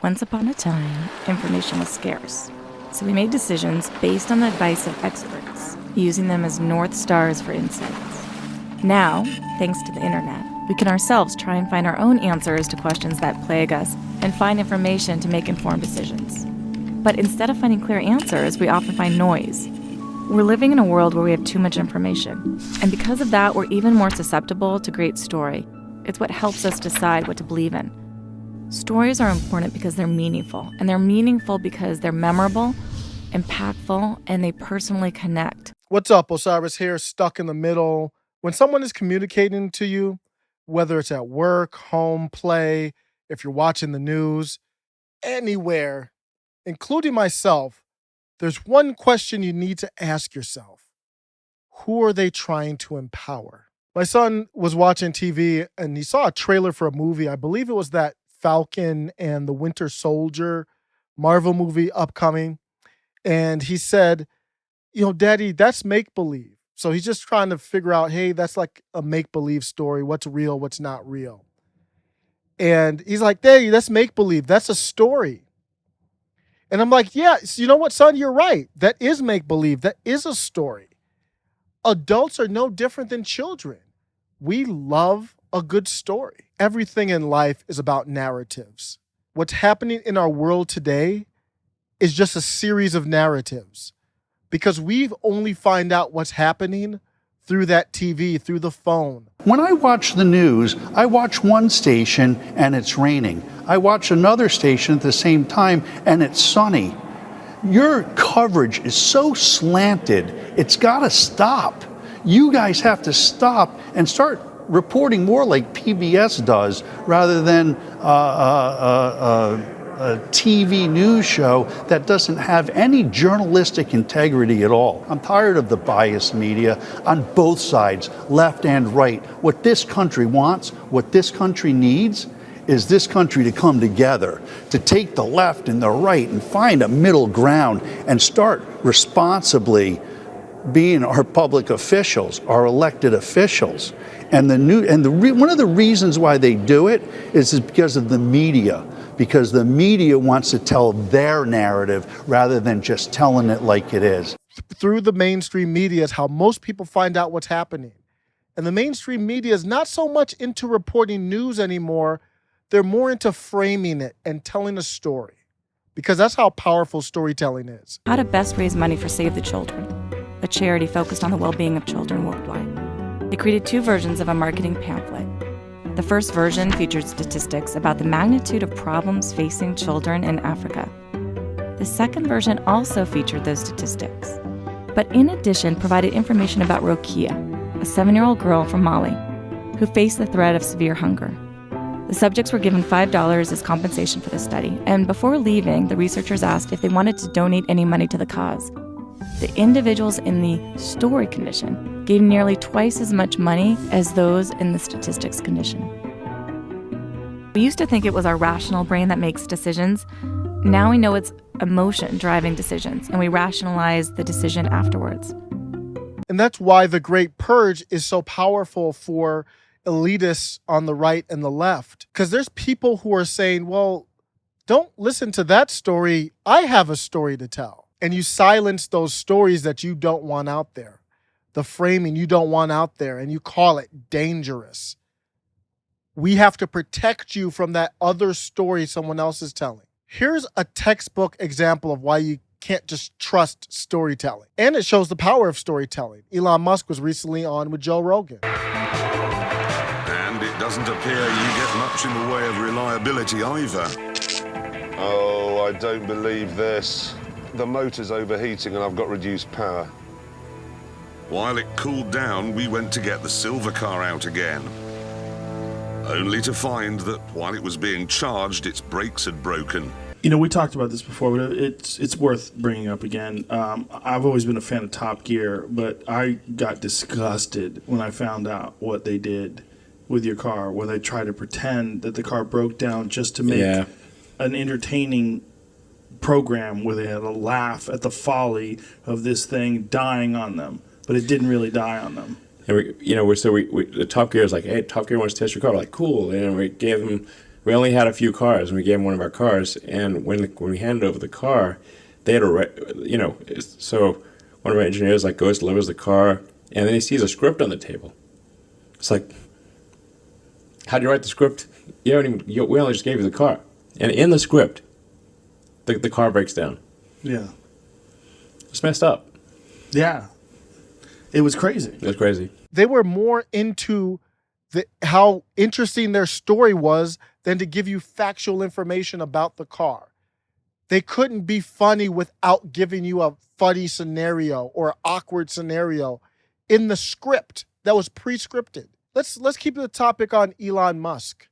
Once upon a time, information was scarce. So we made decisions based on the advice of experts, using them as North Stars for insights. Now, thanks to the internet, we can ourselves try and find our own answers to questions that plague us and find information to make informed decisions. But instead of finding clear answers, we often find noise. We're living in a world where we have too much information. And because of that, we're even more susceptible to great story. It's what helps us decide what to believe in. Stories are important because they're meaningful. And they're meaningful because they're memorable, impactful, and they personally connect. What's up? Osiris here, stuck in the middle. When someone is communicating to you, whether it's at work, home, play, if you're watching the news, anywhere, including myself, there's one question you need to ask yourself. Who are they trying to empower? My son was watching TV and he saw a trailer for a movie. I believe it was that Falcon and the Winter Soldier Marvel movie upcoming. And he said, Daddy, that's make-believe. So he's just trying to figure out, hey, that's like a make-believe story. What's real, what's not real. And he's like, Daddy, that's make-believe. That's a story. And I'm like, yeah, so you know what, son? You're right. That is make-believe. That is a story. Adults are no different than children. We love a good story. Everything in life is about narratives. What's happening in our world today is just a series of narratives. Because we only find out what's happening through that TV, through the phone. When I watch the news, I watch one station and it's raining. I watch another station at the same time and it's sunny. Your coverage is so slanted, it's got to stop. You guys have to stop and start reporting more like PBS does rather than a TV news show that doesn't have any journalistic integrity at all. I'm tired of the biased media on both sides, left and right. What this country wants, what this country needs, is this country to come together, to take the left and the right and find a middle ground and start responsibly being our public officials, our elected officials. And one of the reasons why they do it is because of the media. Because the media wants to tell their narrative rather than just telling it like it is. Through the mainstream media is how most people find out what's happening. And the mainstream media is not so much into reporting news anymore. They're more into framing it and telling a story. Because that's how powerful storytelling is. How to best raise money for Save the Children, a charity focused on the well-being of children worldwide. They created 2 versions of a marketing pamphlet. The first version featured statistics about the magnitude of problems facing children in Africa. The second version also featured those statistics, but in addition provided information about Rokia, a 7-year-old girl from Mali, who faced the threat of severe hunger. The subjects were given $5 as compensation for the study, and before leaving, the researchers asked if they wanted to donate any money to the cause. The individuals in the story condition gave nearly twice as much money as those in the statistics condition. We used to think it was our rational brain that makes decisions. Now we know it's emotion driving decisions, and we rationalize the decision afterwards. And that's why the Great Purge is so powerful for elitists on the right and the left. Because there's people who are saying, well, don't listen to that story. I have a story to tell. And you silence those stories that you don't want out there. The framing you don't want out there, and you call it dangerous. We have to protect you from that other story someone else is telling. Here's a textbook example of why you can't just trust storytelling. And it shows the power of storytelling. Elon Musk was recently on with Joe Rogan. And it doesn't appear you get much in the way of reliability either. Oh, I don't believe this. The motor's overheating and I've got reduced power. While it cooled down, we went to get the silver car out again. Only to find that while it was being charged, its brakes had broken. We talked about this before, but it's worth bringing up again. I've always been a fan of Top Gear, but I got disgusted when I found out what they did with your car, where they tried to pretend that the car broke down just to make an entertaining program where they had a laugh at the folly of this thing dying on them, but it didn't really die on them. And the Top Gear is like, hey, Top Gear wants to test your car. We're like, cool. And we gave them we only had a few cars, and we gave him one of our cars. And when we handed over the car, they had so one of our engineers like goes, delivers the car, and then he sees a script on the table. It's like, how do you write the script? We only just gave you the car. And in the script, the car breaks down. Yeah. It's messed up. Yeah. It was crazy. It was crazy. They were more into how interesting their story was than to give you factual information about the car. They couldn't be funny without giving you a funny scenario or awkward scenario in the script that was pre-scripted. Let's keep the topic on Elon Musk.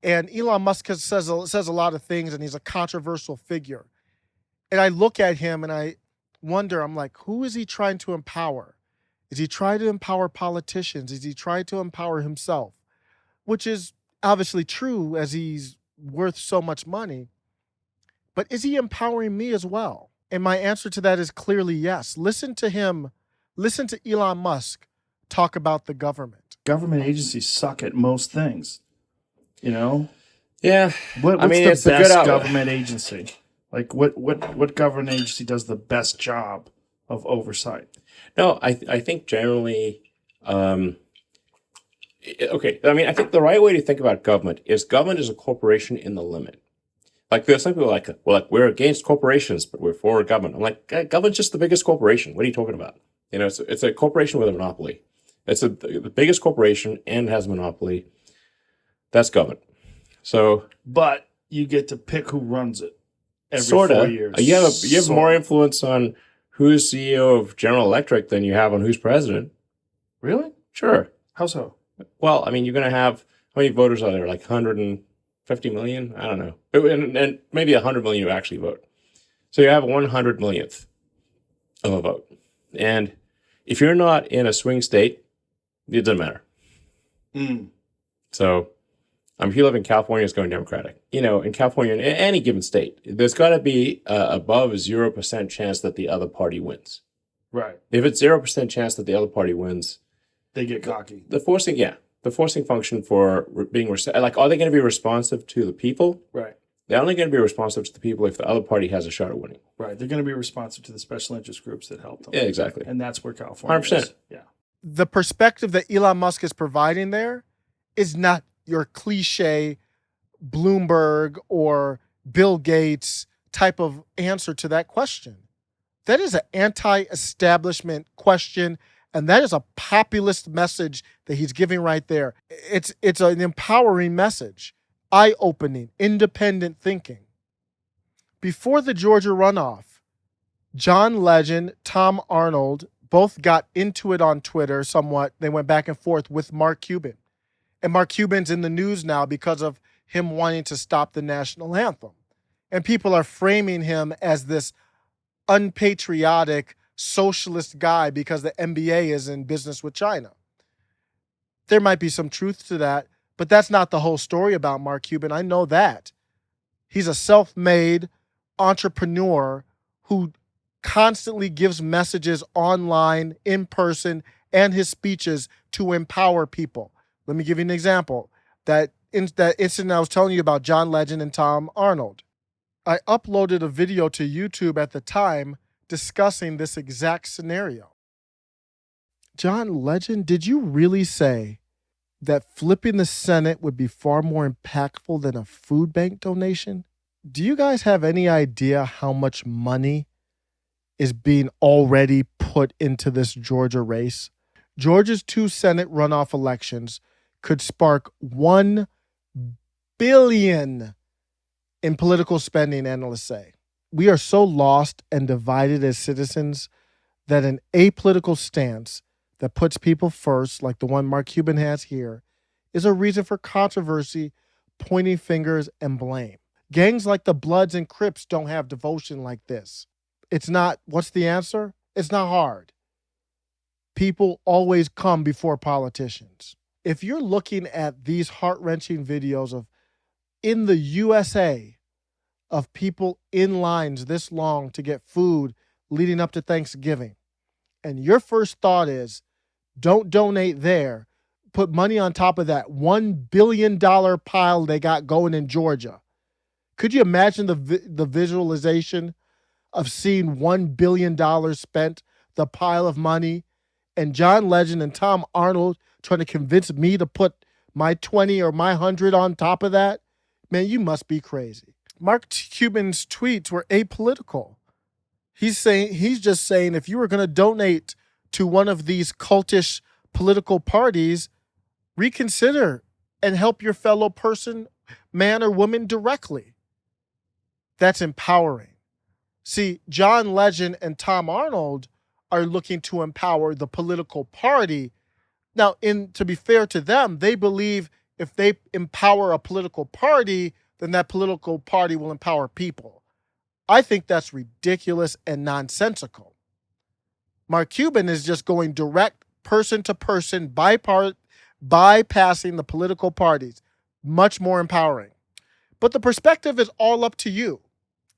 And Elon Musk says a lot of things, and he's a controversial figure. And I look at him and I wonder, I'm like, who is he trying to empower? Is he trying to empower politicians? Is he trying to empower himself? Which is obviously true, as he's worth so much money. But is he empowering me as well? And my answer to that is clearly yes. Listen to Elon Musk talk about the government. Government agencies suck at most things. You know? Yeah. What's it's the best a good government agency? Like what government agency does the best job of oversight? No, I think generally, okay. I mean, I think the right way to think about government is a corporation in the limit. Like there's some people we're against corporations, but we're for government. I'm like, government's just the biggest corporation. What are you talking about? It's a corporation with a monopoly. It's the biggest corporation and has a monopoly. That's government. So, but you get to pick who runs it every sorta. 4 years. You have more influence on who's CEO of General Electric than you have on who's president. Really? Sure. How so? Well, I mean, you're going to have, how many voters are there? Like 150 million? I don't know. And maybe 100 million who actually vote. So you have 100 millionth of a vote. And if you're not in a swing state, it doesn't matter. So if you live in California, it's going Democratic. In California, in any given state, there's got to be above a 0% chance that the other party wins. Right. If it's 0% chance that the other party wins, they get cocky. The forcing function for being are they going to be responsive to the people? Right. They're only going to be responsive to the people if the other party has a shot at winning. Right. They're going to be responsive to the special interest groups that help them. Yeah, exactly. And that's where California 100%. is. Yeah. The perspective that Elon Musk is providing there is not your cliche Bloomberg or Bill Gates type of answer to that question. That is an anti-establishment question, and that is a populist message that he's giving right there. It's an empowering message, eye-opening, independent thinking. Before the Georgia runoff, John Legend, Tom Arnold both got into it on Twitter somewhat. They went back and forth with Mark Cuban. And Mark Cuban's in the news now because of him wanting to stop the national anthem. And people are framing him as this unpatriotic socialist guy because the NBA is in business with China. There might be some truth to that, but that's not the whole story about Mark Cuban. I know that. He's a self-made entrepreneur who constantly gives messages online, in person, and his speeches to empower people. Let me give you an example. That incident I was telling you about, John Legend and Tom Arnold. I uploaded a video to YouTube at the time discussing this exact scenario. John Legend, did you really say that flipping the Senate would be far more impactful than a food bank donation? Do you guys have any idea how much money is being already put into this Georgia race? Georgia's 2 Senate runoff elections could spark $1 billion in political spending, analysts say. We are so lost and divided as citizens that an apolitical stance that puts people first, like the one Mark Cuban has here, is a reason for controversy, pointing fingers, and blame. Gangs like the Bloods and Crips don't have devotion like this. It's not, what's the answer? It's not hard. People always come before politicians. If you're looking at these heart-wrenching videos of, in the USA, of people in lines this long to get food leading up to Thanksgiving, and your first thought is, don't donate there, put money on top of that $1 billion pile they got going in Georgia. Could you imagine the visualization of seeing $1 billion spent, the pile of money, and John Legend and Tom Arnold trying to convince me to put my 20 or my 100 on top of that? Man, you must be crazy. Mark Cuban's tweets were apolitical. He's just saying if you were going to donate to one of these cultish political parties, reconsider and help your fellow person, man or woman, directly. That's empowering. See, John Legend and Tom Arnold are looking to empower the political party. Now, to be fair to them, they believe if they empower a political party, then that political party will empower people. I think that's ridiculous and nonsensical. Mark Cuban is just going direct person to person, bypassing the political parties. Much more empowering. But the perspective is all up to you.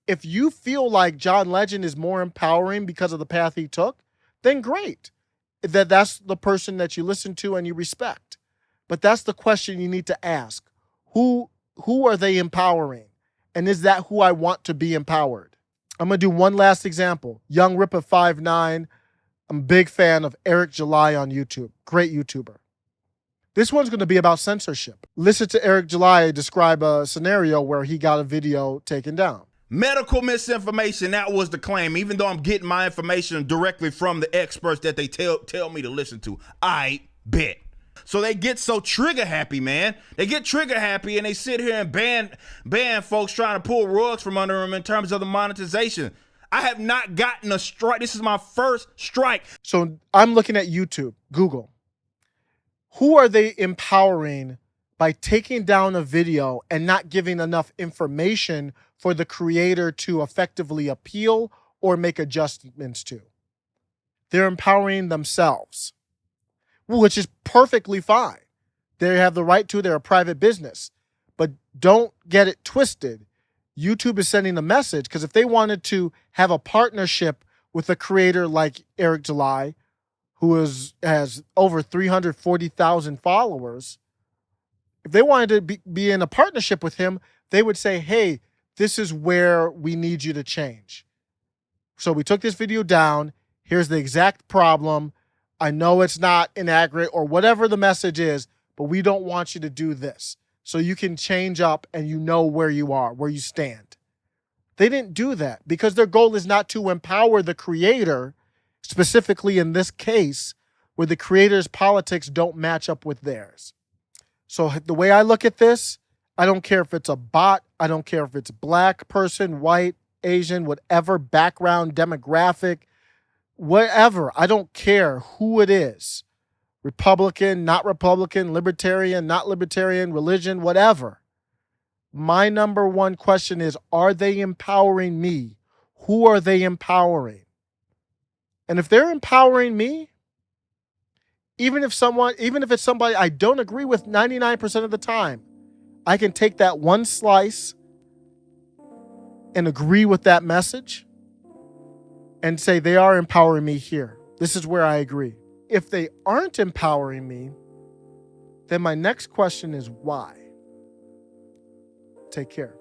If you feel like John Legend is more empowering because of the path he took, then great. That's the person that you listen to and you respect. But that's the question you need to ask. Who are they empowering? And is that who I want to be empowered? I'm going to do one last example. Young Ripper 59. I'm a big fan of Eric July on YouTube. Great YouTuber. This one's going to be about censorship. Listen to Eric July describe a scenario where he got a video taken down. Medical misinformation, that was the claim, even though I'm getting my information directly from the experts that they tell me to listen to. I bet. So they get so trigger happy, man. They get trigger happy and they sit here and ban folks trying to pull rugs from under them in terms of the monetization. I have not gotten a strike. This is my first strike. So I'm looking at YouTube, Google. Who are they empowering by taking down a video and not giving enough information for the creator to effectively appeal or make adjustments to? They're empowering themselves, which is perfectly fine. They have the right to. They're a private business. But don't get it twisted. YouTube is sending a message because if they wanted to have a partnership with a creator like Eric July, who has over 340,000 followers, if they wanted to be in a partnership with him, they would say, hey, this is where we need you to change. So we took this video down. Here's the exact problem. I know it's not inaccurate or whatever the message is, but we don't want you to do this. So you can change up and you know where you are, where you stand. They didn't do that because their goal is not to empower the creator, specifically in this case, where the creator's politics don't match up with theirs. So the way I look at this, I don't care if it's a bot. I don't care if it's black person, white, Asian, whatever background, demographic, whatever. I don't care who it is. Republican, not Republican, libertarian, not libertarian, religion, whatever. My number one question is, are they empowering me? Who are they empowering? And if they're empowering me, even if it's somebody I don't agree with 99% of the time, I can take that one slice and agree with that message and say they are empowering me here. This is where I agree. If they aren't empowering me, then my next question is why? Take care.